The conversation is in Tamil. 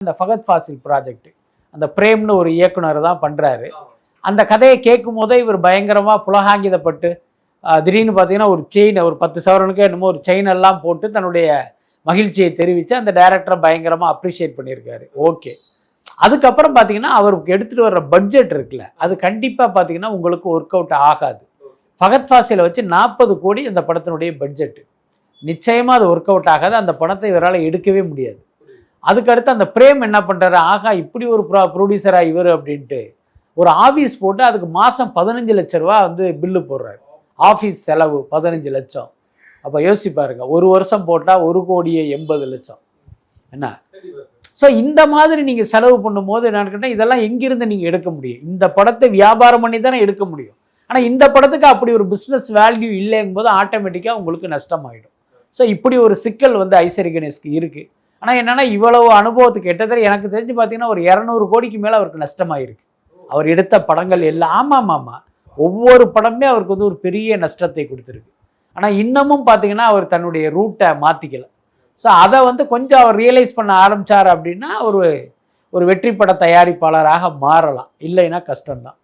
இந்த ஃபகத் ஃபாசில் ப்ராஜெக்ட் அந்த பிரேம்னு ஒரு இயக்குனர் தான் பண்ணுறாரு. அந்த கதையை கேட்கும் போதே இவர் பயங்கரமாக புலகாங்கிதப்பட்டு திடீர்னு பார்த்தீங்கன்னா ஒரு செயின் ஒரு 10 சவரனுக்கு என்னமோ ஒரு செயின் எல்லாம் போட்டு தன்னுடைய மகிழ்ச்சியை தெரிவித்து அந்த டைரக்டரை பயங்கரமாக அப்ரிஷியேட் பண்ணியிருக்காரு. ஓகே, அதுக்கப்புறம் பார்த்தீங்கன்னா அவருக்கு எடுத்துகிட்டு வர்ற பட்ஜெட் இருக்குல்ல, அது கண்டிப்பாக பார்த்தீங்கன்னா உங்களுக்கு ஒர்க் அவுட் ஆகாது. ஃபகத் ஃபாசிலை வச்சு 40 கோடி அந்த படத்தினுடைய பட்ஜெட்டு, நிச்சயமாக அது ஒர்க் அவுட் ஆகாது. அந்த படத்தை இவரால் எடுக்கவே முடியாது. அதுக்கடுத்து அந்த பிரேம் என்ன பண்ணுறாரு, ஆகா இப்படி ஒரு ப்ரொடியூசராக இவர் அப்படின்ட்டு ஒரு ஆஃபீஸ் போட்டு அதுக்கு மாதம் 15 லட்ச ரூபா வந்து பில்லு போடுறாரு. ஆஃபீஸ் செலவு 15 லட்சம். அப்போ யோசிச்சு பாருங்க, ஒரு வருஷம் போட்டால் 1,80,00,000 என்ன. ஸோ இந்த மாதிரி நீங்கள் செலவு பண்ணும்போது என்னன்னு கேட்டால் இதெல்லாம் எங்கிருந்து நீங்கள் எடுக்க முடியும்? இந்த படத்தை வியாபாரம் பண்ணி தானே எடுக்க முடியும். ஆனால் இந்த படத்துக்கு அப்படி ஒரு பிஸ்னஸ் வேல்யூ இல்லைங்கும் போது ஆட்டோமேட்டிக்காக உங்களுக்கு நஷ்டமாயிடும். ஸோ இப்படி ஒரு சிக்கல் வந்து ஐசரி கணேஷ்க்கு இருக்குது. ஆனால் என்னென்னா இவ்வளவு அனுபவத்துக்கு கிட்டத்தட்ட எனக்கு தெரிஞ்சு பார்த்தீங்கன்னா ஒரு 200 கோடிக்கு மேலே அவருக்கு நஷ்டமாயிருக்கு. அவர் எடுத்த படங்கள் எல்லாம் ஆமாம் ஒவ்வொரு படமே அவருக்கு வந்து ஒரு பெரிய நஷ்டத்தை கொடுத்துருக்கு. ஆனால் இன்னமும் பார்த்தீங்கன்னா அவர் தன்னுடைய ரூட்டை மாற்றிக்கல. ஸோ அதை வந்து கொஞ்சம் அவர் ரியலைஸ் பண்ண ஆரம்பித்தார் அப்படின்னா ஒரு வெற்றி பட தயாரிப்பாளராக மாறலாம். இல்லைன்னா கஷ்டம்தான்.